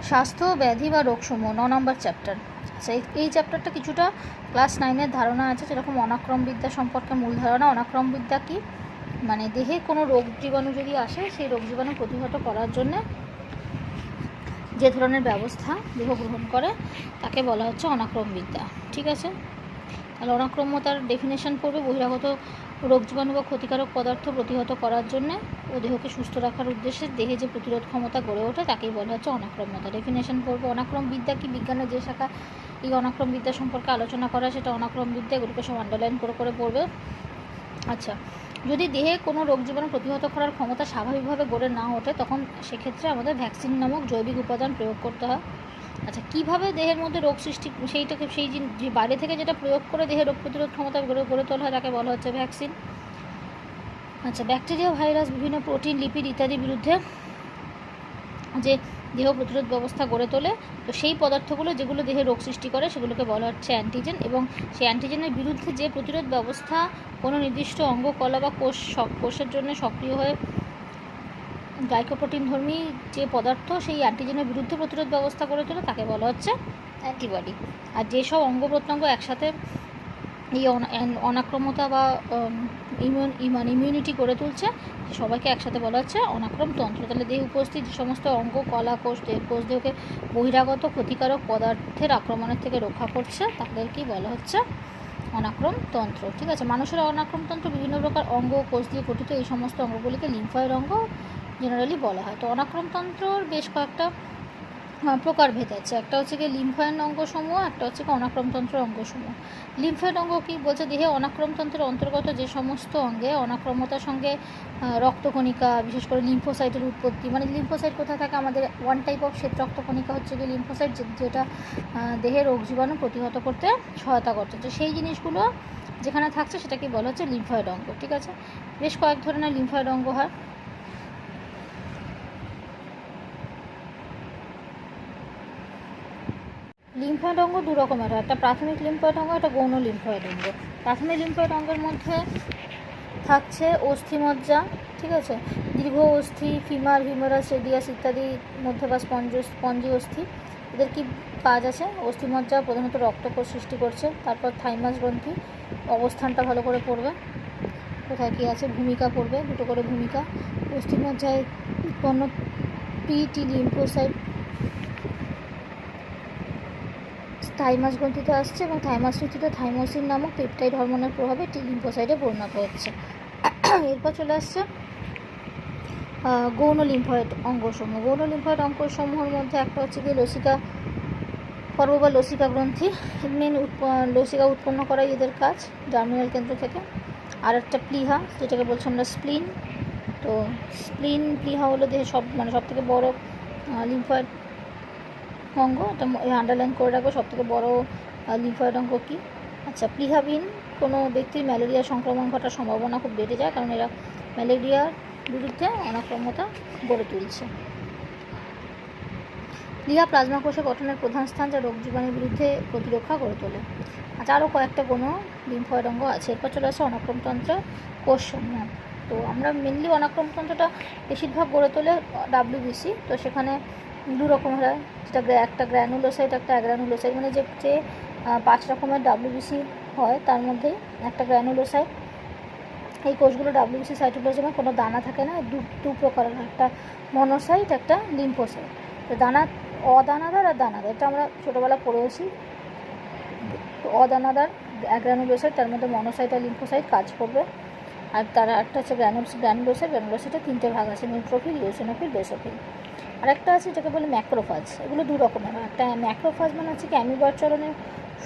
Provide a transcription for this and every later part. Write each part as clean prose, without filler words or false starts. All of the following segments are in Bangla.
স্বাস্থ্য, ব্যাধি বা রোগসমূহ 9 নম্বর চ্যাপ্টার। আচ্ছা, এই চ্যাপ্টারটা কিছুটা ক্লাস 9-এর ধারণা আছে, যেরকম অনাক্রমবিদ্যা সম্পর্কে মূল ধারণা। অনাক্রমবিদ্যা কি, মানে দেহে কোনো রোগ জীবাণু যদি আসে, সেই রোগ জীবাণু প্রতিহত করার জন্য যে ধরনের ব্যবস্থা দেহ গ্রহণ করে তাকে বলা হচ্ছে অনাক্রমবিদ্যা। ঠিক আছে, তাহলে অনাক্রম্যতার ডেফিনেশন পড়বে। বহিরাগত রোগ জীবাণু বা ক্ষতিকারক পদার্থ প্রতিহত করার জন্য ও দেহকে সুস্থ রাখার উদ্দেশ্যে দেহে যে প্রতিরোধ ক্ষমতা গড়ে ওঠে তাকেই বলা হচ্ছে অনাক্রম্যতা। ডেফিনেশন পড়বে। অনাক্রমবিদ্যা কি, বিজ্ঞানের যে শাখা এই অনাক্রমবিদ্যা সম্পর্কে আলোচনা করা, সেটা অনাক্রমবিদ্যা। এগুলোকে সব আন্ডারলাইন করে করে পড়বে। আচ্ছা, যদি দেহে কোনো রোগ জীবাণু প্রতিহত করার ক্ষমতা স্বাভাবিকভাবে গড়ে না ওঠে, তখন সেক্ষেত্রে আমাদের ভ্যাকসিন নামক জৈবিক উপাদান প্রয়োগ করতে হয়। আচ্ছা, কীভাবে দেহের মধ্যে রোগ সৃষ্টি, যে বাইরে থেকে যেটা প্রয়োগ করে দেহের রোগ প্রতিরোধ ক্ষমতা গড়ে তোলা হয় তাকে বলা হচ্ছে ভ্যাকসিন। আচ্ছা, ব্যাকটেরিয়া, ভাইরাস, বিভিন্ন প্রোটিন, লিপিড ইত্যাদির বিরুদ্ধে যে দেহ প্রতিরোধ ব্যবস্থা গড়ে তোলে, তো সেই পদার্থগুলো যেগুলো দেহে রোগ সৃষ্টি করে সেগুলোকে বলা হচ্ছে অ্যান্টিজেন। এবং সেই অ্যান্টিজেনের বিরুদ্ধে যে প্রতিরোধ ব্যবস্থা কোনো নির্দিষ্ট অঙ্গ, কলা বা কোষের জন্য সক্রিয় হয়ে গ্লাইকোপ্রোটিনধর্মী যে পদার্থ সেই অ্যান্টিজেনের বিরুদ্ধে প্রতিরোধ ব্যবস্থা গড়ে তোলে তাকে বলা হচ্ছে অ্যান্টিবডি। আর যেসব অঙ্গ প্রত্যঙ্গ একসাথে এই অনাক্রমতা বা ইমিউনিটি গড়ে তুলছে, সবাইকে একসাথে বলা হচ্ছে অনাক্রমতন্ত্র। তাহলে দেহে উপস্থিত যে সমস্ত অঙ্গ, কলা, কোষ দেহকে বহিরাগত ক্ষতিকারক পদার্থের আক্রমণের থেকে রক্ষা করছে তাদেরকেই বলা হচ্ছে অনাক্রমতন্ত্র। ঠিক আছে, মানুষের অনাক্রমতন্ত্র বিভিন্ন প্রকার অঙ্গ, কোষ দিয়ে গঠিত। এই সমস্ত অঙ্গগুলিকে লিম্ফয়েড অঙ্গ জেনারেলি বলা হয়। তো অনাক্রমতন্ত্রর বেশ কয়েকটা প্রকারভেদ আছে। একটা হচ্ছে কি লিম্ফয়েড অঙ্গসমূহ, একটা হচ্ছে কি অনাক্রমতন্ত্রের অঙ্গসমূহ। লিম্ফয়েড অঙ্গ কি বলছে, দেহে অনাক্রমতন্ত্রের অন্তর্গত যে সমস্ত অঙ্গে অনাক্রমতার সঙ্গে রক্তকণিকা, বিশেষ করে লিম্ফোসাইটের উৎপত্তি। মানে লিম্ফোসাইট কোথায় থাকে, আমাদের ওয়ান টাইপ অফ শ্বেত রক্তকণিকা হচ্ছে কি লিম্ফোসাইট, যেটা দেহের রোগ জীবাণু প্রতিহত করতে সহায়তা করছে। তো সেই জিনিসগুলো যেখানে থাকছে সেটাকে বলা হচ্ছে লিম্ফয়েড অঙ্গ। ঠিক আছে, বেশ কয়েক ধরনের লিম্ফয়েড অঙ্গ হয়। লিম্ফয়েড অঙ্গ দু রকমের হয়, একটা প্রাথমিক লিম্ফয়েড অঙ্গ, একটা গৌণ লিম্ফয়েড অঙ্গ। প্রাথমিক লিম্ফয়েড অঙ্গের মধ্যে থাকছে অস্থিমজ্জা, ঠিক আছে, দীর্ঘ অস্থি, ফিমার, হিউমেরাস, রেডিয়াস ইত্যাদির মধ্যে বা স্পঞ্জি অস্থি। এদের কি কাজ আছে? অস্থিমজ্জা প্রধানত রক্তকোষ সৃষ্টি করছে। তারপর থাইমাস গ্রন্থি, অবস্থানটা ভালো করে পড়বে, কোথায় কী আছে, ভূমিকা পড়বে, দুটো করে ভূমিকা। অস্থিমজ্জায় উৎপন্ন পিটি লিম্ফোসাইট থাইমাস গ্রন্থিতে আসছে এবং থাইমাস গ্রন্থিতে থাইমোসিন নামক পেপটাইড হরমোনের প্রভাবে টি লিম্ফোসাইটে পরিণত হচ্ছে। এরপর চলে আসছে গৌণ লিম্ফয়েড অঙ্গসমূহ। গৌণ লিম্ফয়েড অঙ্গসমূহের মধ্যে একটা হচ্ছে কি লসিকা পর্ব বা লসিকা গ্রন্থি। মেন লসিকা উৎপন্ন করাই এদের কাজ জার্মিনাল কেন্দ্র থেকে। আর একটা প্লিহা, যেটাকে বলছি আমরা স্প্লিন। তো প্লিহা হলো দেহের সব থেকে বড় লিম্ফয়েড অঙ্গ। এটা আন্ডারলাইন করে রাখবো, সবথেকে বড় লিম্ফয়েড অঙ্গ কী। আচ্ছা, প্লিহাবিহীন কোনো ব্যক্তির ম্যালেরিয়া সংক্রমণ ঘটার সম্ভাবনা খুব বেড়ে যায়, কারণ এরা ম্যালেরিয়ার বিরুদ্ধে অনাক্রম্যতা গড়ে তুলছে। প্লিহা প্লাজমা কোষে গঠনের প্রধান স্থান, যা রোগ জীবাণুর বিরুদ্ধে প্রতিরক্ষা গড়ে তোলে। আচ্ছা, আরও কয়েকটা কোনো লিম্ফয়েড অঙ্গ আছে। এরপর চলে আসে অনাক্রমতন্ত্রের কোষসমূহ। তো আমরা মেনলি অনাক্রমতন্ত্রটা বেশিরভাগ গড়ে তোলে ডাব্লিউবিসি। তো সেখানে দু রকমের হয়, যেটা একটা গ্র্যানুলোসাইট, একটা অ্যাগ্রানুলোসাইট। মানে যে 5 রকমের ডাব্লিউবিসি হয় তার মধ্যে একটা গ্র্যানুলোসাইট। এই কোষগুলো ডাব্লিউবিসি সাইটোপ্লাজমে কোনো দানা থাকে না, দু প্রকারের, একটা মনোসাইট, একটা লিম্ফোসাইট। তো অদানাদার আর দানাদার, এটা আমরা ছোটোবেলা পড়েছি। তো অদানাদার অ্যাগ্রানুলোসাইট, তার মধ্যে মনোসাইট আর লিম্ফোসাইট কাজ করবে। আর তার একটা হচ্ছে গ্র্যানুলোসাইটের 3টে ভাগ আছে, নিউট্রোফিল, ইওসিনোফিল, বেসোফিল। আর একটা আছে যেটাকে বলে ম্যাক্রোফাজ। এগুলো দু রকমের হয়। একটা ম্যাক্রোফাজ মানে হচ্ছে কি অ্যামিবয়েড চলনে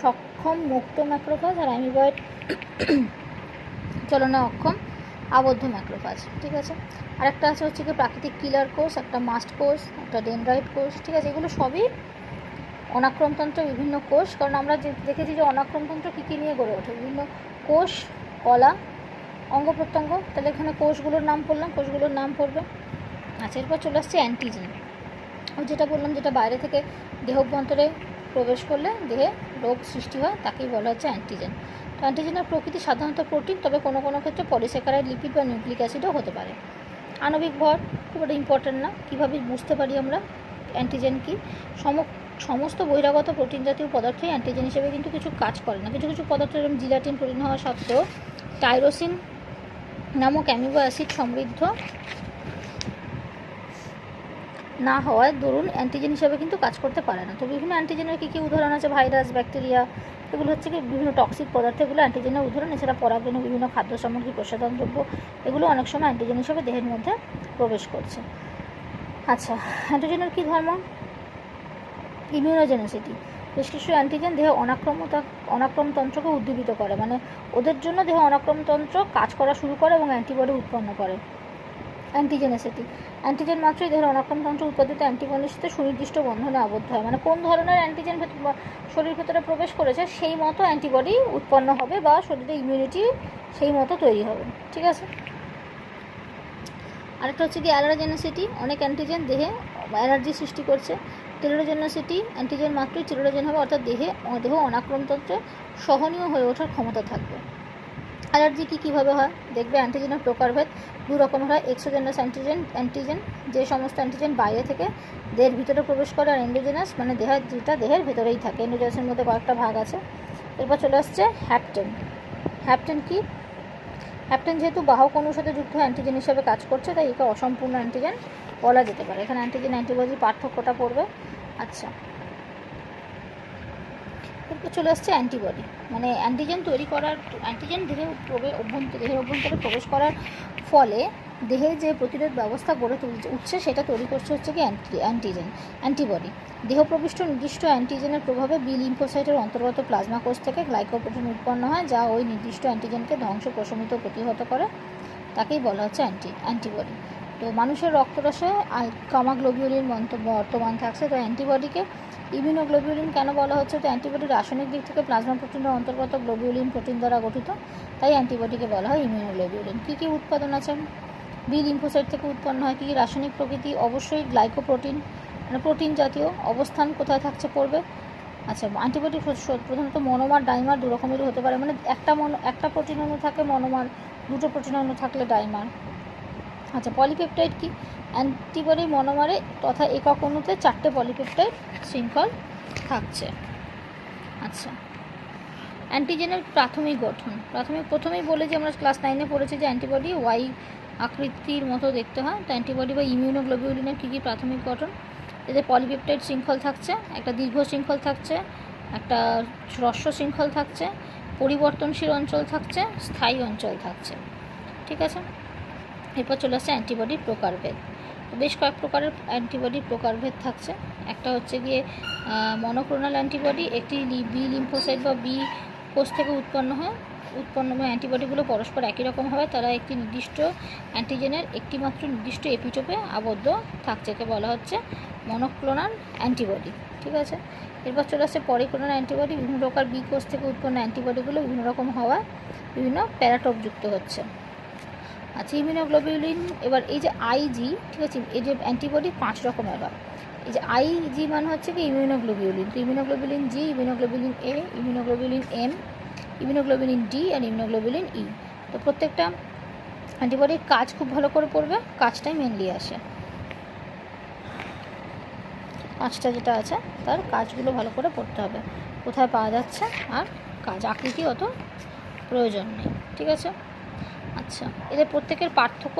সক্ষম মুক্ত ম্যাক্রোফাজ, আর অ্যামিবয়েড চলনে অক্ষম আবদ্ধ ম্যাক্রোফাজ। ঠিক আছে, আর একটা আছে হচ্ছে কি প্রাকৃতিক কিলার কোষ, একটা মাস্ট কোষ, একটা ডেনড্রাইট কোষ। ঠিক আছে, এগুলো সবই অনাক্রমতন্ত্রের বিভিন্ন কোষ। কারণ আমরা দেখেছি যে অনাক্রমতন্ত্র কী কী নিয়ে গড়ে ওঠে, বিভিন্ন কোষ, কলা, অঙ্গ প্রত্যঙ্গ। তাহলে এখানে কোষগুলোর নাম পড়লাম, কোষগুলোর নাম পড়বে। আচ্ছা, এরপর চলে আসছে অ্যান্টিজেন। ওই যেটা বললাম, যেটা বাইরে থেকে দেহ অভ্যন্তরে প্রবেশ করলে দেহে রোগ সৃষ্টি হয় তাকেই বলা হচ্ছে অ্যান্টিজেন। তো অ্যান্টিজেনের প্রকৃতি সাধারণত প্রোটিন, তবে কোনো কোনো ক্ষেত্রে পলিস্যাকারাইড, লিপিড বা নিউক্লিক অ্যাসিডও হতে পারে। আণবিক ভর খুব একটা ইম্পর্টেন্ট না। কীভাবে বুঝতে পারি আমরা অ্যান্টিজেন কী? সমস্ত বহিরাগত প্রোটিন জাতীয় পদার্থই অ্যান্টিজেন হিসেবে কিন্তু কিছু কাজ করে না। কিছু কিছু পদার্থ যেমন জিলাটিন প্রোটিন হওয়া সত্ত্বেও টাইরোসিন নামক অ্যামিনো অ্যাসিড সমৃদ্ধ না হওয়ায় দরুন অ্যান্টিজেন হিসেবে কিন্তু কাজ করতে পারে না। তো বিভিন্ন অ্যান্টিজেনের কী কী উদাহরণ আছে? ভাইরাস, ব্যাকটেরিয়া, এগুলো হচ্ছে কি বিভিন্ন টক্সিক পদার্থ, এগুলো অ্যান্টিজেনের উদাহরণ। এছাড়া পরাগরেণু, বিভিন্ন খাদ্য সামগ্রী, প্রসাধন দ্রব্য, এগুলো অনেক সময় অ্যান্টিজেন হিসেবে দেহের মধ্যে প্রবেশ করছে। আচ্ছা, অ্যান্টিজেনের কী ধর্ম? ইমিউনোজেনিসিটি। বেশ কিছু অ্যান্টিজেন দেহে অনাক্রমতন্ত্রকে উদ্দীপিত করে, মানে ওদের জন্য দেহে অনাক্রমতন্ত্র কাজ করা শুরু করে এবং অ্যান্টিবডি উৎপন্ন করে। অ্যান্টিজেনেসিটি, অ্যান্টিজেন মাত্রই দেহের অনাক্রমতন্ত্র উৎপাদিত অ্যান্টিবডির সাথে সুনির্দিষ্ট বন্ধনে আবদ্ধ হয়, মানে কোন ধরনের অ্যান্টিজেন শরীর ভেতরে প্রবেশ করেছে সেই মতো অ্যান্টিবডি উৎপন্ন হবে বা শরীরে ইমিউনিটি সেই মতো তৈরি হবে। ঠিক আছে। আরেকটা হচ্ছে কি অ্যালার্জেনেসিটি। অনেক অ্যান্টিজেন দেহে অ্যালার্জি সৃষ্টি করছে। টেলোজেনেসিটি, অ্যান্টিজেন মাত্রই টেলোজেন হবে, অর্থাৎ দেহ অনাক্রমতন্ত্রে সহনীয় হয়ে ওঠার ক্ষমতা থাকবে। অ্যালার্জি কীভাবে হয় দেখবে? অ্যান্টিজেনের প্রকারভেদ দু রকমের হয়। এক্সোজেনাস অ্যান্টিজেন, যে সমস্ত অ্যান্টিজেন বাইরে থেকে দেহের ভিতরে প্রবেশ করে, আর এন্ডোজেনাস মানে যেটা দেহের ভেতরেই থাকে। এন্ডোজেনাসের মধ্যে কয়েকটা ভাগ আছে। এরপর চলে আসছে হ্যাপটেন। হ্যাপটেন কি? হ্যাপটেন যেহেতু বাহক অণুর সাথে যুক্ত হয়ে অ্যান্টিজেন হিসেবে কাজ করছে, তাই একে অসম্পূর্ণ অ্যান্টিজেন বলা যেতে পারে। এখানে অ্যান্টিজেন অ্যান্টিবডির পার্থক্যটা পড়বে। আচ্ছা, এরপর চলে আসছে অ্যান্টিবডি। মানে অ্যান্টিজেন তৈরি করার, অ্যান্টিজেন দেহের অভ্যন্তরে প্রবেশ করার ফলে দেহে যে প্রতিরোধ ব্যবস্থা গড়ে উঠছে সেটা তৈরি করছে হচ্ছে কি অ্যান্টিবডি। দেহপ্রবিষ্ট নির্দিষ্ট অ্যান্টিজেনের প্রভাবে বি লিম্ফোসাইটের অন্তর্গত প্লাজমা কোষ থেকে গ্লাইকোপ্রোটিন উৎপন্ন হয়, যা ওই নির্দিষ্ট অ্যান্টিজেনকে ধ্বংস, প্রশমিত, প্রতিহত করে। তাকেই বলা হচ্ছে অ্যান্টিবডি। তো মানুষের রক্তরসে গামা-গ্লোবিউলিন বর্তমান থাকছে। তো অ্যান্টিবডিকে ইমিউনোগ্লোবিউলিন কেন বলা হচ্ছে? তো অ্যান্টিবডি রাসায়নিক দিক থেকে প্লাজমা প্রোটিনের অন্তর্গত গ্লোবিউলিন প্রোটিন দ্বারা গঠিত, তাই অ্যান্টিবডিকে বলা হয় ইমিউনোগ্লোবিউলিন। কী কী উৎপাদন আছে? বি লিম্ফোসাইট থেকে উৎপন্ন হয়। কী কী রাসায়নিক প্রকৃতি? অবশ্যই গ্লাইকোপ্রোটিন, মানে প্রোটিন জাতীয়। অবস্থান কোথায় থাকছে পড়বে। আচ্ছা, অ্যান্টিবডি প্রধানত মনোমার, ডাইমার দু রকমেরই হতে পারে, মানে একটা প্রোটিন অণু থাকে মনোমার, দুটো প্রোটিন অণু থাকলে ডাইমার। আচ্ছা, পলিপেপটাইড কি? অ্যান্টিবডি মনোমারে তথা একক অণুতে 4টে পলিপেপটাইড শৃঙ্খল থাকছে। আচ্ছা, অ্যান্টিজেনের প্রাথমিক গঠন। প্রথমেই বলে যে আমরা ক্লাস 9-এ পড়েছি যে অ্যান্টিবডি ওয়াই আকৃতির মতো দেখতে হয়। তো অ্যান্টিবডি বা ইমিউনোগ্লোবিউলিনের কী কী প্রাথমিক গঠন? এদের পলিপেপটাইড শৃঙ্খল থাকছে, একটা দীর্ঘ শৃঙ্খল থাকছে, একটা হ্রস্ব শৃঙ্খল থাকছে, পরিবর্তনশীল অঞ্চল থাকছে, স্থায়ী অঞ্চল থাকছে। ঠিক আছে। এরপর চলে আসছে অ্যান্টিবডির প্রকারভেদ। বেশ কয়েক প্রকারের অ্যান্টিবডির প্রকারভেদ থাকছে। একটা হচ্ছে গিয়ে মনোক্লোনাল অ্যান্টিবডি। একটি বি লিম্ফোসাইট বা বি কোষ থেকে উৎপন্ন অ্যান্টিবডিগুলো পরস্পর একই রকম হবে। তারা একটি নির্দিষ্ট অ্যান্টিজেনের একটিমাত্র নির্দিষ্ট এপিটোপে আবদ্ধ থাকছে, একে বলা হচ্ছে মনোক্লোনাল অ্যান্টিবডি। ঠিক আছে। এরপর চলে আসছে পলিক্লোনাল অ্যান্টিবডি। বিভিন্ন প্রকার বি কোষ থেকে উৎপন্ন অ্যান্টিবডিগুলো বিভিন্ন রকম হওয়ায় বিভিন্ন প্যারাটোপ যুক্ত হচ্ছে। আচ্ছা, ইমিউনোগ্লোবিউলিন। এবার এই যে আইজি, ঠিক আছে, এই যে অ্যান্টিবডি 5 রকমের হয়। এই যে আইজি মানে হচ্ছে কি ইমিউনোগ্লোবিউলিন। তো ইমিউনোগ্লোবিউলিন জি, ইমিউনোগ্লোবিউলিন এ, ইমিউনোগ্লোবিউলিন এম, ইমিউনোগ্লোবিউলিন ডি আর ইমিউনোগ্লোবিউলিন ই। তো প্রত্যেকটা অ্যান্টিবডির কাজ খুব ভালো করে পড়বে, কাজটাই মেনলি আসে। 5টা যেটা আছে তার কাজগুলো ভালো করে পড়তে হবে, কোথায় পাওয়া যাচ্ছে আর কাজ, আকৃতি অত প্রয়োজন নেই। ঠিক আছে। আচ্ছা, এদের প্রত্যেকের পার্থক্য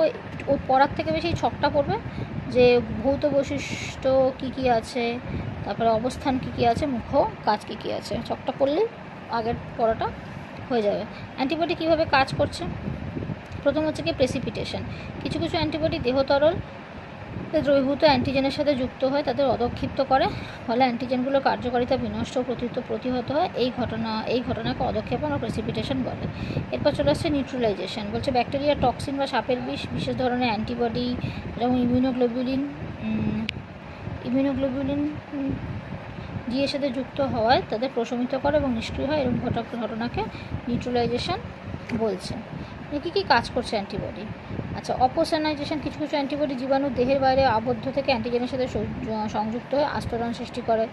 ও পড়ার থেকে বেশি ছকটা পড়বে, যে ভৌত বৈশিষ্ট্য কী কী আছে, তারপরে অবস্থান কী কী আছে, মুখ্য কাজ কী কী আছে। ছকটা পড়লেই আগের পড়াটা হয়ে যাবে। অ্যান্টিবডি কীভাবে কাজ করছে? প্রথম হচ্ছে কি প্রেসিপিটেশন। কিছু কিছু অ্যান্টিবডি দেহ তরল দ্রবীভূত অ্যান্টিজেনের সাথে যুক্ত হয়, তাদের অধক্ষিপ্ত করে, ফলে অ্যান্টিজেনগুলোর কার্যকারিতা বিনষ্ট ও প্রতিহত হয়। এই ঘটনাকে অধক্ষেপণ ও প্রেসিপিটেশন বলে। এরপর চলে আসছে নিউট্রালাইজেশন। বলছে ব্যাকটেরিয়া, টক্সিন বা সাপের বিশেষ ধরনের অ্যান্টিবডি যেমন ইমিউনোগ্লোবিউলিন জি এর সাথে যুক্ত হওয়ায় তাদের প্রশমিত করে এবং নিষ্ক্রিয় হয়, এরকম ঘটনাকে নিউট্রালাইজেশন বলছে। কী কী কাজ করছে অ্যান্টিবডি? আচ্ছা, অপোসেনাইজেশন। কিছু কিছু অ্যান্টিবডি জীবাণু দেহের বাইরে আবদ্ধ থেকে অ্যান্টিজেনের সাথে সংযুক্ত হয়ে আস্তরণ সৃষ্টি করে।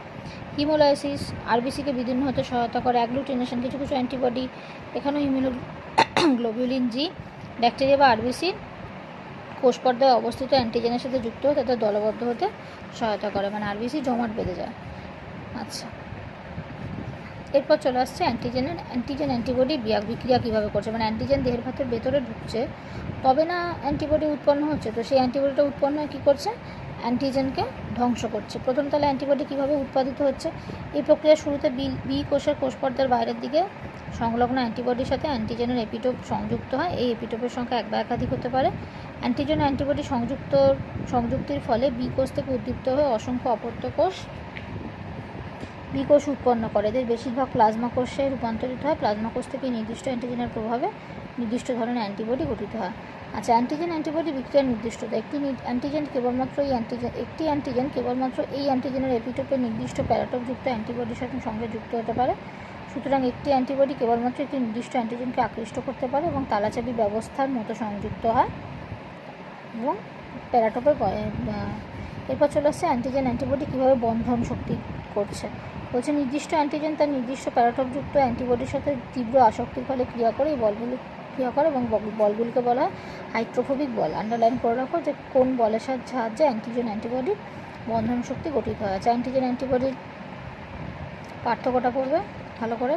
হিমোলাইসিস, আরবিসিকে বিদীর্ণ হতে সহায়তা করে। অ্যাগ্লুটিনেশন। কিছু কিছু অ্যান্টিবডি, এখানেও ইমিউনোগ্লোবিউলিন জি ব্যাকটেরিয়া বা আরবিসির কোষ পর্দায় অবস্থিত অ্যান্টিজেনের সাথে যুক্ত হয়ে তাদের দলবদ্ধ হতে সহায়তা করে, মানে আরবিসি জমাট বেঁধে যায়। আচ্ছা, এরপর চলে আসছে অ্যান্টিজেন অ্যান্টিবডি বিক্রিয়া কীভাবে করছে, মানে অ্যান্টিজেন দেহের ভেতরে ঢুকছে তবে না অ্যান্টিবডি উৎপন্ন হচ্ছে, তো সেই অ্যান্টিবডিটা উৎপন্ন হয়ে কী করছে, অ্যান্টিজেনকে ধ্বংস করছে। প্রথম তাহলে অ্যান্টিবডি কীভাবে উৎপাদিত হচ্ছে, এই প্রক্রিয়ার শুরুতে বি কোষের কোষপর্দার বাইরের দিকে সংলগ্ন অ্যান্টিবডির সাথে অ্যান্টিজেনের এপিটোপ সংযুক্ত হয়। এই এপিটোপের সংখ্যা এক বা একাধিক হতে পারে। অ্যান্টিজেন অ্যান্টিবডি সংযুক্তির ফলে বি কোষ থেকে উদ্দীপ্ত হয়ে অসংখ্য অপত্য কোষ বি কোষ উৎপন্ন করে। এদের বেশিরভাগ প্লাজমা কোষে রূপান্তরিত হয়। প্লাজমা কোষ থেকে নির্দিষ্ট অ্যান্টিজেনের প্রভাবে নির্দিষ্ট ধরনের অ্যান্টিবডি গঠিত হয়। আচ্ছা, অ্যান্টিবডি বিক্রিয়ার নির্দিষ্টতা। একটি অ্যান্টিজেন কেবলমাত্র এই অ্যান্টিজেনের এপিটোপে নির্দিষ্ট প্যারাটোপযুক্ত অ্যান্টিবডির সাথে সঙ্গে যুক্ত হতে পারে। সুতরাং একটি অ্যান্টিবডি কেবলমাত্র একটি নির্দিষ্ট অ্যান্টিজেনকে আকৃষ্ট করতে পারে এবং তালাচাবি ব্যবস্থার মতো সংযুক্ত হয় এবং প্যারাটোপে। এরপর চলে আসছে অ্যান্টিবডি কীভাবে বন্ধন শক্তি করছে। বলছে নির্দিষ্ট অ্যান্টিজেন তার নির্দিষ্ট প্যারাটোপযুক্ত অ্যান্টিবডির সাথে তীব্র আসক্তির ফলে ক্রিয়া করে এবং বলগুলিকে বলা হয় হাইড্রোফোবিক বল। আন্ডারলাইন করে রাখো যে কোন বলের সাহায্যে অ্যান্টিবডির বন্ধন শক্তি গঠিত হয়। আচ্ছা, অ্যান্টিবডির পার্থক্যটা পড়বে ভালো করে।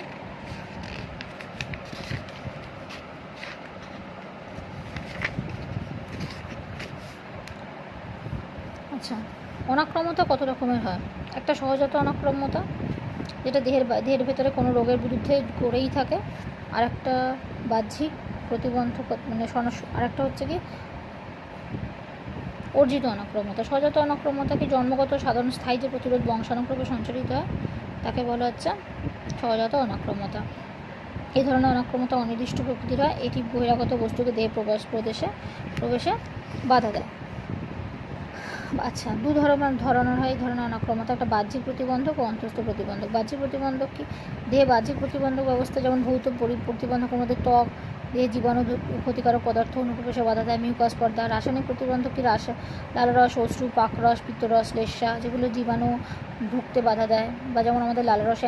আচ্ছা, অনাক্রম্যতা কত রকমের হয়। একটা সহজাত অনাক্রম্যতা, যেটা দেহের ভেতরে কোনো রোগের বিরুদ্ধে করেই থাকে। আর একটা বাহ্যিক প্রতিবন্ধক, মানে আরেকটা হচ্ছে কি অর্জিত অনাক্রম্যতা। সহজাত অনাক্রম্যতা কি জন্মগত সাধারণ স্থায়ী যে প্রতিরোধ বংশানুক্রমে সঞ্চারিত হয় তাকে বলা হচ্ছে সহজাত অনাক্রম্যতা। এই ধরনের অনাক্রম্যতা অনির্দিষ্ট প্রকৃতির হয়। এটি বহিরাগত বস্তুকে দেহে প্রবেশে বাধা দেয়। আচ্ছা, দু ধরনের হয় এই ধরনের অনাক্রম্যতা। একটা বাহ্যিক প্রতিবন্ধক ও অন্তঃস্থ প্রতিবন্ধক। বাহ্যিক প্রতিবন্ধক কি দেহে বাহ্যিক প্রতিবন্ধক ব্যবস্থা, যেমন ভৌত প্রতিবন্ধকের মধ্যে ত্বক, দেহে জীবাণু ক্ষতিকারক পদার্থ অনুপ্রবেশে বাধা দেয়, মিউকাস পর্দা। রাসায়নিক প্রতিবন্ধক কি লালারস, অশ্রু, পাকরস, পিত্তরস, লেশা, যেগুলো জীবাণু ঢুকতে বাধা দেয়, বা যেমন আমাদের লালারসে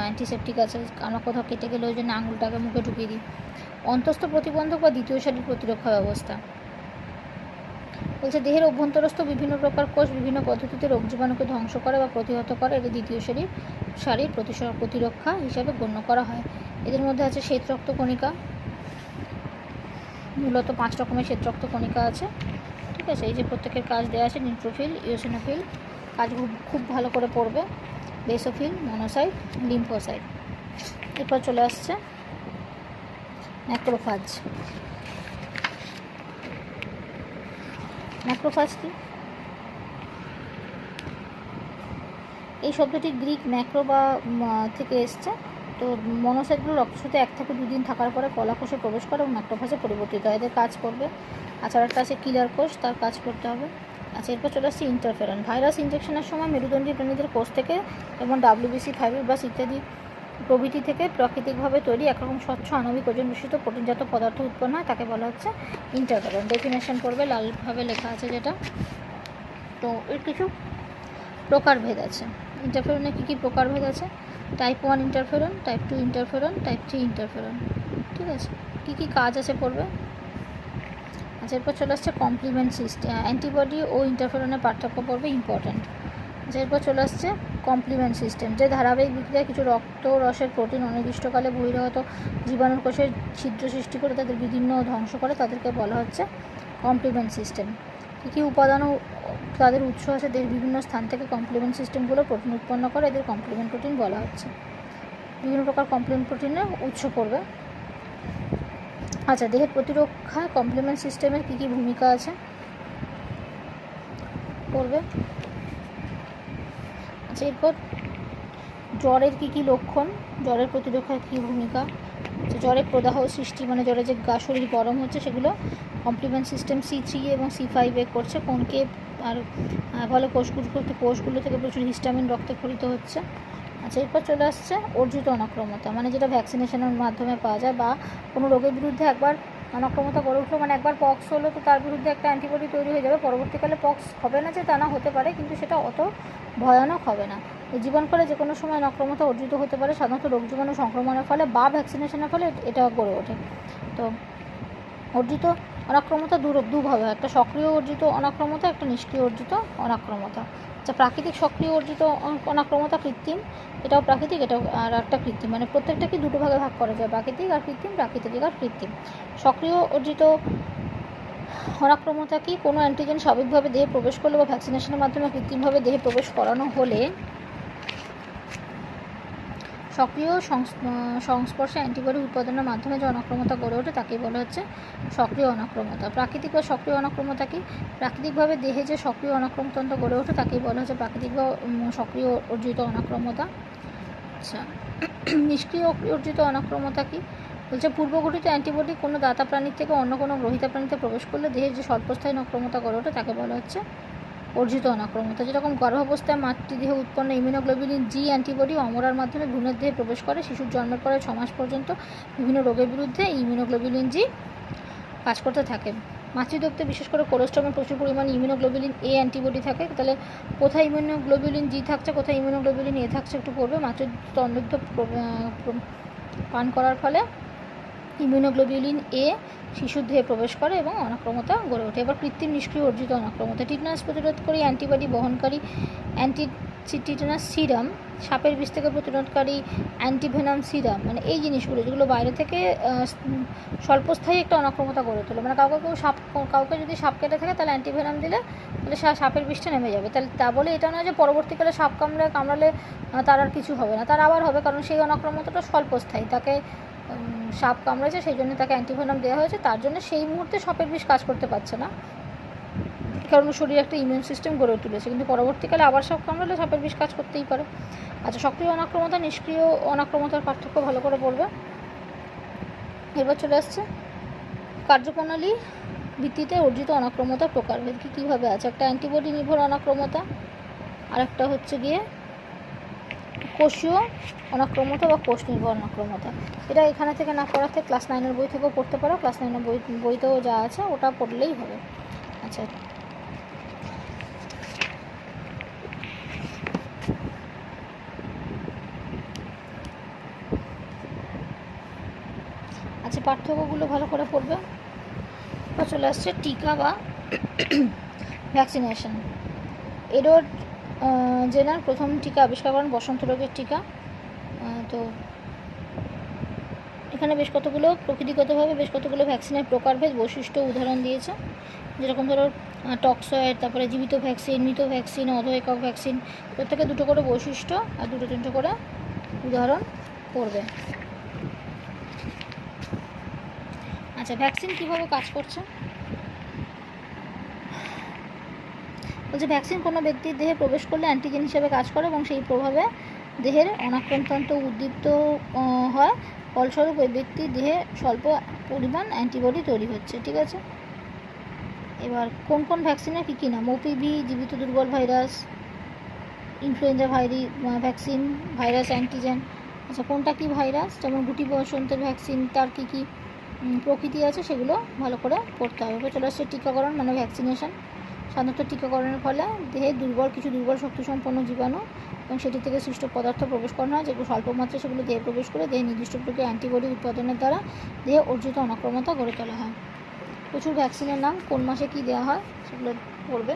অ্যান্টিসেপটিক আছে, আমরা কোথাও কেটে গেলে ওই জন্য আঙুলটাকে মুখে ঢুকিয়ে দিই। অন্তঃস্থ প্রতিবন্ধক বা দ্বিতীয় সারির প্রতিরক্ষা ব্যবস্থা। বলছে দেহের অভ্যন্তরস্থ বিভিন্ন প্রকার কোষ বিভিন্ন পদ্ধতিতে রোগ জীবাণুকে ধ্বংস করে বা প্রতিহত করে। এটি দ্বিতীয় সারির প্রতিরক্ষা হিসাবে গণ্য করা হয়। এদের মধ্যে আছে শ্বেতরক্ত কণিকা, মূলত 5 রকমের শ্বেতরক্ত কণিকা আছে, ঠিক আছে। এই যে প্রত্যেকের কাজ দেওয়া আছে, নিউট্রোফিল, ইওসিনোফিল, কাজ খুব ভালো করে পড়বে, বেসোফিল, মনোসাইট, লিম্ফোসাইট। এরপর চলে আসছে ম্যাক্রোফাজ। ম্যাক্রোফাজ কি? এই শব্দটি গ্রিক ম্যাক্রো বা থেকে এসছে। তো মনোসাইটগুলো রক্তস্রোতে 1 থেকে 2 দিন থাকার পরে কলাকোষে প্রবেশ করে এবং ম্যাক্রোফাজে পরিবর্তিত হয়। এদের কাজ করবে। আচ্ছা, একটা আছে কিলার কোষ, তার কাজ করতে হবে। আচ্ছা, এরপর চলে আসছে ইন্টারফেরন। ভাইরাস ইনজেকশনের সময় মেরুদণ্ডী প্রাণীদের কোষ থেকে এবং WBC ফাইব্রোব্লাস্ট ইত্যাদি প্রভৃতি থেকে প্রাকৃতিকভাবে তৈরি একরকম স্বচ্ছ আণবিক ওজন মিশ্রিত প্রোটিনজাত পদার্থ উৎপন্ন হয়, তাকে বলা হচ্ছে ইন্টারফেরন। ডেফিনেশন করবে, লালভাবে লেখা আছে যেটা। তো এর কিছু প্রকারভেদ আছে। ইন্টারফেরনের কী প্রকারভেদ আছে? Type 1 interferon, type 2 interferon, type 3 interferon, ঠিক আছে। কী কাজ আছে পড়বে। আচ্ছা, এরপর চলে আসছে কমপ্লিমেন্ট সিস্টেম। অ্যান্টিবডি ও ইন্টারফেরনের পার্থক্য পড়বে, ইম্পর্ট্যান্ট। আচ্ছা, এরপর চলে আসছে কমপ্লিমেন্ট সিস্টেম। যে ধারাবাহিক বিক্রিয়ায় কিছু রক্তরসের প্রোটিন অনির্দিষ্টকালে বহিরাগত জীবাণুর কোষে ছিদ্র সৃষ্টি করে তাদের বিভিন্ন ধ্বংস করে, তাদেরকে বলা হচ্ছে কমপ্লিমেন্ট সিস্টেম। কী উপাদানও তাদের উৎস আছে, দেহের বিভিন্ন স্থান থেকে কমপ্লিমেন্ট সিস্টেমগুলো প্রোটিন উৎপন্ন করে, এদের কমপ্লিমেন্ট প্রোটিন বলা হচ্ছে। বিভিন্ন প্রকার কমপ্লিমেন্ট প্রোটিনের উৎস পড়বে। আচ্ছা, দেহের প্রতিরক্ষায় কমপ্লিমেন্ট সিস্টেমের কী ভূমিকা আছে পড়বে। আচ্ছা, এরপর জ্বরের কী লক্ষণ, জ্বরের প্রতিরক্ষায় কী ভূমিকা। জ্বরের প্রদাহ সৃষ্টি, মানে জ্বরে যে শরীর গরম হচ্ছে, সেগুলো কমপ্লিমেন্ট সিস্টেম C3 এবং C5 করছে। কোনকে আর ফলে কোষগুলো থেকে প্রচুর হিস্টামিন রক্তে ক্ষরিত হচ্ছে। আচ্ছা, এরপর চলে আসছে অর্জিত অনাক্রম্যতা, মানে যেটা ভ্যাকসিনেশনের মাধ্যমে পাওয়া যায়, বা কোনো রোগের বিরুদ্ধে একবার অনাক্রম্যতা গড়ে উঠলো, মানে একবার পক্স হলো, তো তার বিরুদ্ধে একটা অ্যান্টিবডি তৈরি হয়ে যাবে। পরবর্তীকালে পক্স হবে না যে তা না, হতে পারে, কিন্তু সেটা অত ভয়ানক হবে না। জীবনকালে যে কোনো সময় অনাক্রম্যতা অর্জিত হতে পারে, সাধারণত রোগ জীবাণু সংক্রমণের ফলে বা ভ্যাকসিনেশনের ফলে এটা গড়ে ওঠে। তো অর্জিত অনাক্রমতা দুভাবে, একটা সক্রিয় অর্জিত অনাক্রমতা, একটা নিষ্ক্রিয় অর্জিত অনাক্রমতা। আচ্ছা, প্রাকৃতিক সক্রিয় অর্জিত অনাক্রমতা কৃত্রিম, এটাও প্রাকৃতিক, এটাও আর একটা কৃত্রিম, মানে প্রত্যেকটাকে দুটো ভাগে ভাগ করা যায়, প্রাকৃতিক আর কৃত্রিম, প্রাকৃতিক আর কৃত্রিম। সক্রিয় অর্জিত অনাক্রমতা কি? কোনো অ্যান্টিজেন স্বাভাবিকভাবে দেহে প্রবেশ করলে বা ভ্যাকসিনেশনের মাধ্যমে কৃত্রিমভাবে দেহে প্রবেশ করানো হলে সক্রিয় সংস্পর্শে অ্যান্টিবডি উৎপাদনের মাধ্যমে যে অনাক্রমতা গড়ে ওঠে তাকেই বলা হচ্ছে সক্রিয় অনাক্রমতা। প্রাকৃতিক বা সক্রিয় অনাক্রমতা কি? প্রাকৃতিকভাবে দেহে যে সক্রিয় অনাক্রমতন্ত্র গড়ে ওঠে তাকেই বলা হচ্ছে প্রাকৃতিক বা সক্রিয় অর্জিত অনাক্রমতা। আচ্ছা, নিষ্ক্রিয় অর্জিত অনাক্রমতা কি? বলছে পূর্বঘটিত অ্যান্টিবডি কোনো দাতা প্রাণীর থেকে অন্য কোনো গ্রহিতা প্রাণীতে প্রবেশ করলে দেহের যে স্বল্পস্থায়ী অনাক্রমতা গড়ে ওঠে তাকে বলা হচ্ছে অর্জিত অনাক্রমতা। যেরকম গর্ভাবস্থায় মাতৃদেহে উৎপন্ন ইমিউনোগ্লোবুলিন জি অ্যান্টিবডি অমরার মাধ্যমে ভ্রূণের দেহে প্রবেশ করে, শিশুর জন্মের পরে 6 মাস পর্যন্ত বিভিন্ন রোগের বিরুদ্ধে ইমিউনোগ্লোবুলিন জি কাজ করতে থাকে। মাতৃদুগ্ধে বিশেষ করে কোলেস্ট্রমে প্রচুর পরিমাণে ইমিউনোগ্লোবুলিন এ অ্যান্টিবডি থাকে। তাহলে কোথায় ইমিউনোগ্লোবুলিন জি থাকছে, কোথায় ইমিউনোগ্লোবুলিন এ থাকছে একটু পড়বে। মাতৃদুগ্ধ পান করার ফলে ইমিউনোগ্লোবুলিন এ শিশুর দেহে প্রবেশ করে এবং অনাক্রমতা গড়ে ওঠে। এবার কৃত্রিম নিষ্ক্রিয় অর্জিত অনাক্রমতা। টিটেনাস প্রতিরোধকারী অ্যান্টিবডি বহনকারী টিটেনাস সিরাম, সাপের বিষ থেকে প্রতিরোধকারী অ্যান্টিভেনাম সিরাম, মানে এই জিনিসগুলো যেগুলো বাইরে থেকে স্বল্পস্থায়ী একটা অনাক্রমতা গড়ে তোলে। মানে কাউকে যদি সাপ কেটে থাকে তাহলে অ্যান্টিভেনাম দিলে তাহলে সাপের বিষটা নেমে যাবে। তাহলে তা বলে এটা নয় যে পরবর্তীকালে সাপ কামড়ালে তার আর কিছু হবে না, তার আবার হবে, কারণ সেই অনাক্রমতাটা স্বল্পস্থায়ী। তাকে সাপ কামড়েছে সেই জন্য তাকে অ্যান্টিভেনাম দেওয়া হয়েছে, তার জন্য সেই মুহূর্তে সাপের বিষ কাজ করতে পারছে না, কারণ শরীরে একটা ইমিউন সিস্টেম গড়ে তুলেছে, কিন্তু পরবর্তীকালে আবার সাপ কামড়ালে সাপের বিষ কাজ করতেই পারে। আচ্ছা, সক্রিয় অনাক্রমতা নিষ্ক্রিয় অনাক্রমতার পার্থক্য ভালো করে পড়বে। এবার চলে আসছে কার্যপ্রণালী ভিত্তিতে অর্জিত অনাক্রমতার প্রকারভেদ কি কীভাবে আছে। একটা অ্যান্টিবডি নির্ভর অনাক্রমতা, আর একটা হচ্ছে গিয়ে কোষীয় অনাক্রমতা বা কোষ নির্ভর অনাক্রমতা। এটা এখানে থেকে না পড়াতে ক্লাস 9-এর বই থেকেও পড়তে পারো, ক্লাস 9-এর বইতেও যা আছে ওটা পড়লেই হবে। আচ্ছা, পার্থক্যগুলো ভালো করে পড়বে। বা চলে আসছে টিকা বা ভ্যাকসিনেশন। এডওয়ার্ড জেনার প্রথম টিকা আবিষ্কার করেন বসন্ত রোগের টিকা। তো এখানে প্রকৃতিগতভাবে বেশ কতগুলো ভ্যাকসিনের প্রকারভেদ বৈশিষ্ট্য উদাহরণ দিয়েছে, যেরকম ধরো টক্সয়েড, তারপরে জীবিত ভ্যাকসিন, মৃত ভ্যাকসিন, অধঃএকক ভ্যাকসিন, প্রত্যেকে দুটো করে বৈশিষ্ট্য আর দুটো তিনটে করে উদাহরণ পড়বে। আচ্ছা, ভ্যাকসিন কীভাবে কাজ করছে বলছে ভ্যাকসিন কোনো ব্যক্তির দেহে প্রবেশ করলে অ্যান্টিজেন হিসেবে কাজ করে এবং সেই প্রভাবে দেহের অনাক্রমতন্ত্র উদ্দীপ্ত হয়, ফলস্বরূপ ওই ব্যক্তির দেহে স্বল্প পরিমাণ অ্যান্টিবডি তৈরি হচ্ছে। ঠিক আছে, এবার কোন কোন ভ্যাকসিনের কী কী নাম। ওপিভি জীবিত দুর্বল virus, influenza vaccine, virus antigen. আচ্ছা, কোনটা কী ভাইরাস, যেমন গুটি বসন্তের ভ্যাকসিন, তার কী কী প্রকৃতি আছে সেগুলো ভালো করে পড়তে হবে। এবার চলে আসছে টিকাকরণ মানে ভ্যাকসিনেশন। সাধারণত টিকাকরণের ফলে দেহে কিছু দুর্বল শক্তিসম্পন্ন জীবাণু এবং সেটি থেকে সৃষ্ট পদার্থ প্রবেশ করানো হয়, যেগুলো স্বল্প মাত্রায় সেগুলো দেহে প্রবেশ করে দেহে নির্দিষ্ট প্রক্রিয়া অ্যান্টিবডি উৎপাদনের দ্বারা দেহে অর্জিত অনাক্রমতা গড়ে তোলা হয়। প্রচুর ভ্যাকসিনের নাম, কোন মাসে কী দেওয়া হয় সেগুলো পড়বে।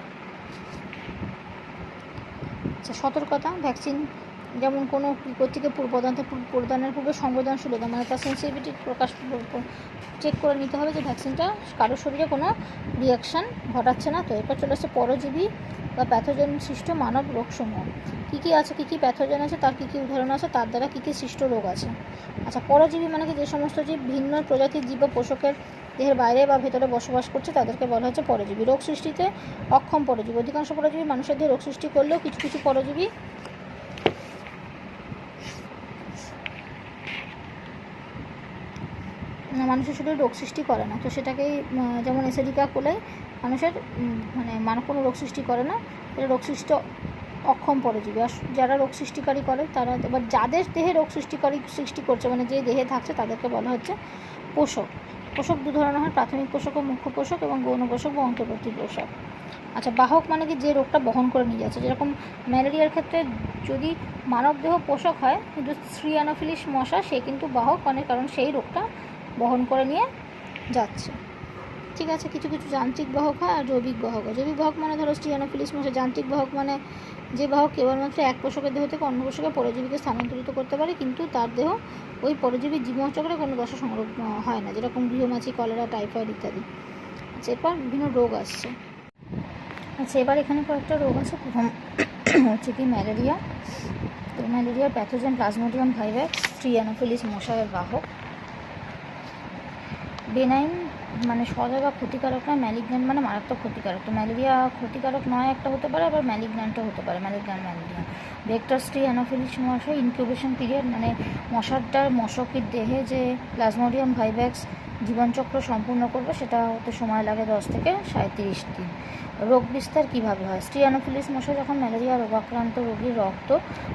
আচ্ছা, সতর্কতা। ভ্যাকসিন যেমন কোনো কর্তৃকে প্রদানের পূর্বে সংবেদনশীলতা মানে তার সেন্সিটিভিটি চেক করে নিতে হবে যে ভ্যাকসিনটা কারোর শরীরে কোনো রিয়াকশান ঘটাচ্ছে না। তো এরপর চলে আসছে পরজীবী বা প্যাথোজেন সৃষ্ট মানব রোগসমূহ। কী কী আছে, কী কী প্যাথোজেন আছে, তার কী কী উদাহরণ আছে, তার দ্বারা কী কী সৃষ্ট রোগ আছে। আচ্ছা, পরজীবী মানে কি, যে সমস্ত জীব ভিন্ন প্রজাতির জীব বা পোষকের দেহের বাইরে বা ভেতরে বসবাস করছে তাদেরকে বলা হচ্ছে পরজীবী। রোগ সৃষ্টিতে অক্ষম পরজীবী। অধিকাংশ পরজীবী মানুষের দেহে রোগ সৃষ্টি করলেও কিছু কিছু পরজীবী মানুষের শরীরে রোগ সৃষ্টি করে না। তো সেটাকেই যেমন এসেডিকা কোলাই মানুষের কোনো রোগ সৃষ্টি করে না, এটা রোগ সৃষ্টি অক্ষম পরজীবী। আর যারা রোগ সৃষ্টিকারী করে তারা, এবার যাদের দেহে রোগ সৃষ্টি করছে মানে যে দেহে থাকছে তাদেরকে বলা হচ্ছে পোষক। পোষক দু ধরনের হয়, প্রাথমিক পোষক ও মুখ্য পোষক এবং গৌণ পোষক বা অন্তর্বর্তী পোষক। আচ্ছা, বাহক মানে কি, যে রোগটা বহন করে নিয়ে যাচ্ছে। যেরকম ম্যালেরিয়ার ক্ষেত্রে যদি মানব দেহ পোষক হয়, কিন্তু শ্রী অ্যানোফিলিস মশা সে কিন্তু বাহক, কারণ সেই রোগটা বহন করে নিয়ে যাচ্ছে। ঠিক আছে, কিছু কিছু যান্ত্রিক বাহক হয় আর জৈবিক বাহক হয়। জৈবিক বাহক মানে ধরো স্ত্রী অ্যানোফিলিস মশা। যান্ত্রিক বাহক মানে যে বাহক কেবলমাত্র এক পোষকের দেহ থেকে অন্য পোষকে পরজীবীকে স্থানান্তরিত করতে পারে, কিন্তু তার দেহ ওই পরজীবীর জীবনচক্রে কোনো দশা সংরক্ষণ হয় না, যেরকম গৃহমাছি, কলেরা, টাইফয়েড ইত্যাদি। আচ্ছা, এরপর বিভিন্ন রোগ আসছে। আচ্ছা, এবার এখানে কয়েকটা রোগ আছে। প্রথম হচ্ছে কি ম্যালেরিয়া। তো ম্যালেরিয়ার প্যাথোজেন প্লাজমোডিয়াম ভাইরাস, স্ত্রী অ্যানোফিলিস মশার বাহক। বেনাইন মানে সজা বা ক্ষতিকারক নয়, ম্যালিগন্যান্ট মানে মারাত্মক ক্ষতিকারক। তো ম্যালেরিয়া ক্ষতিকারক নয় একটা হতে পারে, আবার ম্যালিগন্যান্টও হতে পারে, ম্যালিগন্যান্ট ম্যালেরিয়া। ভেক্টর স্ত্রী অ্যানোফিলিস মশা, ইনকিউবেশন পিরিয়ড মানে মশাটার মশকের দেহে যে প্লাজমোডিয়াম ভাইভ্যাক্স জীবনচক্র সম্পূর্ণ করবে সেটা হতে সময় লাগে 10 থেকে 37 দিন। রোগ বিস্তার কীভাবে হয়? স্ত্রী অ্যানোফিলিস মশা যখন ম্যালেরিয়া রোগাক্রান্ত রোগীর রক্ত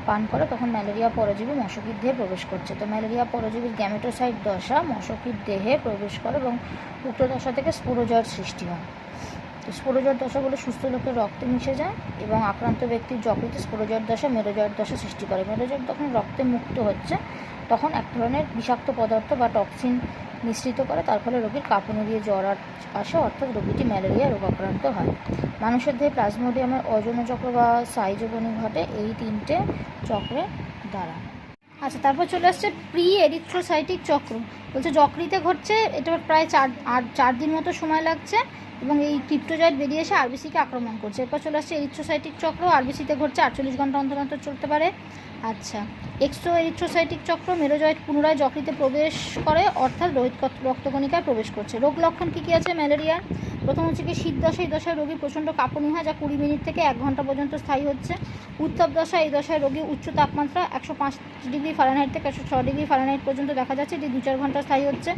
পান করে তখন ম্যালেরিয়া পরজীবী মশকির দেহে প্রবেশ করছে। তো ম্যালেরিয়া পরজীবীর গ্যামেটোসাইট দশা মশকির দেহে প্রবেশ করে এবং উক্ত দশা থেকে স্পোরোজয়েড সৃষ্টি হয়। তো স্পোরোজয়েড দশাগুলো সুস্থ লোকের রক্তে মিশে যায় এবং আক্রান্ত ব্যক্তির যকৃতে স্পোরোজয়েড দশা মেরোজয়েড দশা সৃষ্টি করে। মেরোজয়েড যখন রক্তে মুক্ত হচ্ছে তখন এক ধরনের বিষাক্ত পদার্থ বা টক্সিন মিশ্রিত করে, তার ফলে রোগীর কাঁপুনি দিয়ে জ্বর আসে, অর্থাৎ রোগীটি ম্যালেরিয়া রোগাক্রান্ত হয়। মানুষের দেহে প্লাজমোডিয়ামের অযৌন চক্র বা সাইজোগনি ঘটে এই 3টে চক্রের দ্বারা। আচ্ছা, তারপর চলে আসছে প্রি এরিথ্রোসাইটিক চক্র। বলছে যকৃতে ঘটছে, এটা প্রায় 4 দিন মতো সময় লাগছে এবং এই ক্রিপ্টোজয়েড বেরিয়ে এসে আরবিসিকে আক্রমণ করছে। এরপর চলে আসছে এরিথ্রোসাইটিক চক্র, আরবিসিতে ঘটছে, 48 ঘন্টা অন্তর অন্তর চলতে পারে। আচ্ছা, এক্সট্রো এরিথ্রোসাইটিক চক্র, মেরোজয়েড পুনরায় যকৃতে প্রবেশ করে, অর্থাৎ লোহিত রক্তকণিকায় প্রবেশ করছে। রোগ লক্ষণ কী কী আছে ম্যালেরিয়ার? প্রথম হচ্ছে কি শীত দশা, এই দশায় রোগী প্রচণ্ড কাঁপুনি হয় যা 20 মিনিট থেকে 1 ঘন্টা পর্যন্ত স্থায়ী হচ্ছে। উত্তাপ দশা, এই দশায় রোগী উচ্চ তাপমাত্রা 105 ডিগ্রি ফারেনহাইট থেকে 106 ডিগ্রি ফারেনহাইট পর্যন্ত দেখা যাচ্ছে, এটি 2-4 ঘন্টা স্থায়ী হচ্ছে।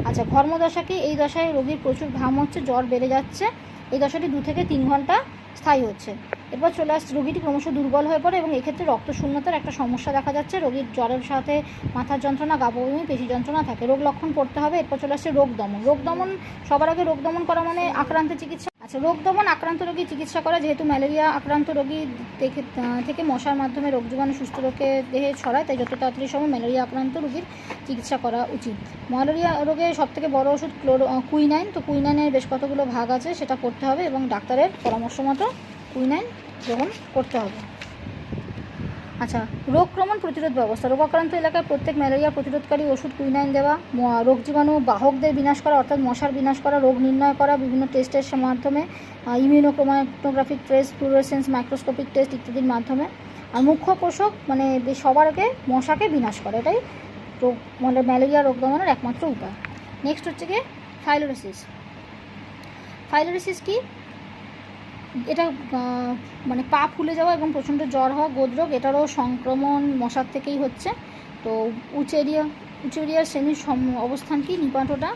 আচ্ছা, ঘর্মদশা কি? এই দশায় রোগীর প্রচুর ঘাম হচ্ছে, জ্বর বেড়ে যাচ্ছে, এই দশাটি 2 থেকে 3 ঘন্টা স্থায়ী হচ্ছে। এরপর চলে আসছে রোগীটি ক্রমশ দুর্বল হয়ে পড়ে এবং এক্ষেত্রে রক্তশূন্যতার একটা সমস্যা দেখা যাচ্ছে। রোগীর জ্বরের সাথে মাথার যন্ত্রণা, গা বমি, পেশি যন্ত্রণা থাকে। রোগ লক্ষণ পড়তে হবে। এরপর চলে আসছে রোগ দমন। রোগ দমন সবার আগে রোগ দমন করা মানে আক্রান্ত চিকিৎসা। আচ্ছা, রোগ দমন আক্রান্ত রোগী চিকিৎসা করা, যেহেতু ম্যালেরিয়া আক্রান্ত রোগী থেকে মশার মাধ্যমে রোগ জীবাণু সুস্থ রোগের দেহে ছড়ায়, তাই যত তাড়াতাড়ি সময় ম্যালেরিয়া আক্রান্ত রোগীর চিকিৎসা করা উচিত। ম্যালেরিয়া রোগে সবথেকে বড় ওষুধ কুইনাইন। তো কুইনাইনের বেশ কতগুলো ভাগ আছে, সেটা করতে হবে এবং ডাক্তারের পরামর্শ মতো কুইনাইন গ্রহণ করতে হবে। আচ্ছা, রোগক্রমণ প্রতিরোধ ব্যবস্থা। রোগাক্রান্ত এলাকায় প্রত্যেক ম্যালেরিয়া প্রতিরোধকারী ওষুধ কুইনাইন দেওয়া, রোগ জীবাণু বাহকদের বিনাশ করা অর্থাৎ মশার বিনাশ করা, রোগ নির্ণয় করা বিভিন্ন টেস্টের মাধ্যমে, immunochromatographic test, fluorescence microscopic test ইত্যাদির মাধ্যমে। আর মুখ্য পোষক মানে সবার আগে মশাকে বিনাশ করা, এটাই রোগ মানে ম্যালেরিয়া রোগ দমনের একমাত্র উপায়। নেক্সট হচ্ছে গিয়ে ফাইলোরিসিস। ফাইলোরিসিস কি? এটা মানে পা ফুলে যাওয়া এবং প্রচণ্ড জ্বর হওয়া গোদরোগ, এটারও সংক্রমণ মশার থেকেই হচ্ছে। তো উচেরিয়ার শ্রেণীর অবস্থান কি? নিপাটোটা।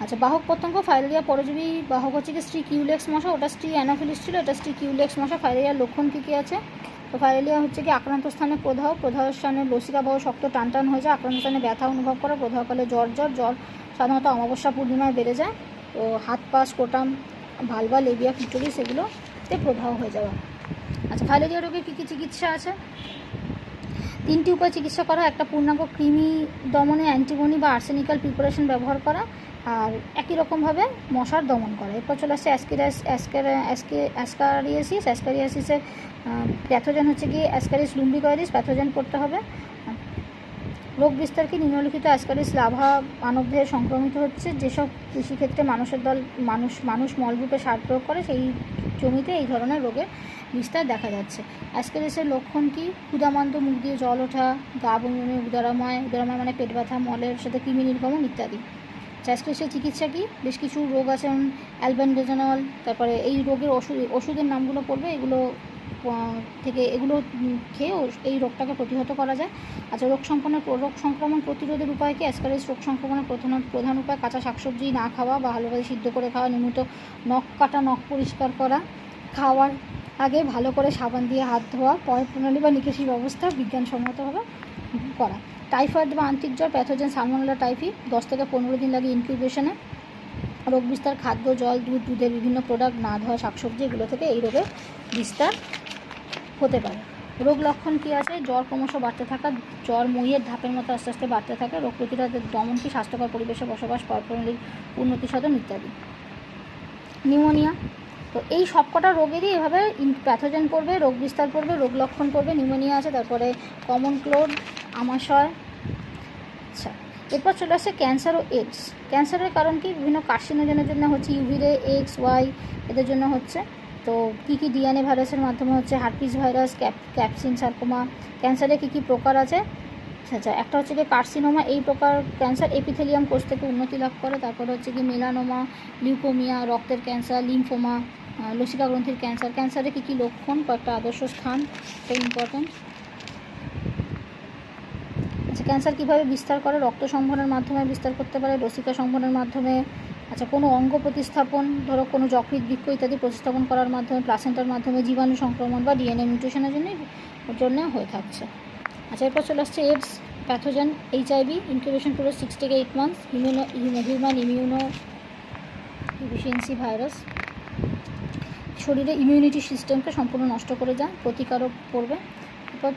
আচ্ছা, বাহক পতঙ্গ। ফাইলেরিয়া পরজীবী বাহক হচ্ছে কি স্ত্রী কিউলেক্স মশা, ওটা স্ত্রী অ্যানোফিলিস ছিল, এটা স্ত্রী কিউলেক্স মশা। ফাইলেরিয়ার লক্ষণ কী কী আছে? তো ফাইলেরিয়া হচ্ছে কি আক্রান্ত স্থানে প্রদাহের স্থানে লসিকাবাহ শক্ত টান হয়ে যায়, আক্রান্ত স্থানে ব্যথা অনুভব করা, প্রদাহকালে জ্বর সাধারণত অমাবস্যা পূর্ণিমায় বেড়ে যায়। তো হাত পা স্কোটাম, ভালভা, লেবিয়া, ক্লিটোরিস এগুলোতে প্রদাহ হয়ে যাওয়া। আচ্ছা, ফাইলেরিয়া রোগের কী কী চিকিৎসা আছে? 3টি উপায় চিকিৎসা করা। একটা পূর্ণাঙ্গ কৃমি দমনে অ্যান্টিবনি বা আর্সেনিক্যাল প্রিপারেশন ব্যবহার করা, আর একই রকমভাবে মশার দমন করা। এরপর চলে আসছে অ্যাসকারিয়াসিসের প্যাথোজেন হচ্ছে কি অ্যাসকারিস লুম্বিকয়েডিস, প্যাথোজেন করতে হবে। রোগ বিস্তার কি? নিম্নলিখিত অ্যাসকারিস লাভা মানবদেহে সংক্রমিত হচ্ছে। যেসব কৃষিক্ষেত্রে মানুষ মলরূপে সার প্রয়োগ করে সেই জমিতে এই ধরনের রোগের বিস্তার দেখা যাচ্ছে। অ্যাসকারিসের লক্ষণ কি? ক্ষুধামান্দ, মুখ দিয়ে জল ওঠা, গা বমি, উদরাময় মানে পেট ব্যথা, মলের সাথে কৃমি নির্গমন ইত্যাদি। অ্যাসকারিসের চিকিৎসা কি? বেশ কিছু রোগ আছে, যেমন অ্যালবেন্ডাজোল, তারপরে এই রোগের ওষুধের নামগুলো পড়বে, এগুলো খেয়ে এই রোগটাকে প্রতিহত করা যায়। আচ্ছা, রোগ সংক্রমণ প্রতিরোধের উপায় কি? অ্যাসকারিস রোগ সংক্রমণের প্রধান উপায় কাঁচা শাকসবজি না খাওয়া বা ভালোভাবে সিদ্ধ করে খাওয়া, নিয়মিত নখ কাটা, নখ পরিষ্কার করা, খাওয়ার আগে ভালো করে সাবান দিয়ে হাত ধোয়া, পয় প্রণালী বা নিকাশি ব্যবস্থা বিজ্ঞানসম্মতভাবে করা। টাইফয়েড বা আন্ত্রিক জ্বর, প্যাথোজেন সালমোনেলা টাইফি, 10 থেকে 15 দিন লাগে ইনকিউবেশনে। রোগ বিস্তার খাদ্য, জল, দুধের বিভিন্ন প্রোডাক্ট, না ধোয়া শাকসবজি, এগুলো থেকে এই রোগের বিস্তার হতে পারে। রোগ লক্ষণ কী আছে? জ্বর ক্রমশ বাড়তে থাকা, জ্বর মইয়ের ধাপের মতো আস্তে আস্তে বাড়তে থাকে, রোগ প্রতিরোধের দমন কি, স্বাস্থ্যকর পরিবেশে বসবাস, পারফরমেন্সের উন্নতি সাধন ইত্যাদি। নিউমোনিয়া, তো এই সবকটা রোগেরই এভাবে প্যাথোজেন পড়বে, রোগ বিস্তার পড়বে, রোগ লক্ষণ পড়বে। নিউমোনিয়া আছে, তারপরে কমন কোল্ড, আমাশয়। আচ্ছা, এরপর চলে আসছে ক্যান্সার ও এইডস। ক্যান্সারের কারণ কি? বিভিন্ন কার্সিনোজেনের জন্য হচ্ছে, ইউভি রে, এক্স, ওয়াই এদের জন্য হচ্ছে। তো কী কী? ডিএনএ ভাইরাসের মাধ্যমে হচ্ছে, হার্পিস ভাইরাস, ক্যাপসিন সার্কোমা। ক্যান্সারে কী কী প্রকার আছে? আচ্ছা, একটা হচ্ছে কি কার্সিনোমা, এই প্রকার ক্যান্সার এপিথেলিয়াম কোষ থেকে উন্নতি লাভ করে। তারপরে হচ্ছে কি মেলানোমা, লিউকোমিয়া, রক্তের ক্যান্সার, লিম্ফোমা, লসিকা গ্রন্থির ক্যান্সার। ক্যান্সারে কী কী লক্ষণ? কয়েকটা আদর্শ স্থান, এটা ইম্পর্ট্যান্ট। আচ্ছা, ক্যান্সার কীভাবে বিস্তার করে? রক্ত সংবহনের মাধ্যমে বিস্তার করতে পারে, লসিকা সংবহনের মাধ্যমে। আচ্ছা, কোনো অঙ্গ প্রতিস্থাপন, ধরো কোনো যকৃৎ, বৃক্ক ইত্যাদি প্রতিস্থাপন করার মাধ্যমে, প্লাসেন্টার মাধ্যমে, জীবাণু সংক্রমণ বা ডিএনএ মিউটেশনের জন্য হয়ে থাকছে। আচ্ছা, এরপর চলে আসছে AIDS. Pathogen HIV, incubation period 6 থেকে 8 months. Human immuno deficiency virus, শরীরে ইমিউনিটি সিস্টেমকে সম্পূর্ণ নষ্ট করে যায়, প্রতিকারক পড়বে। এরপর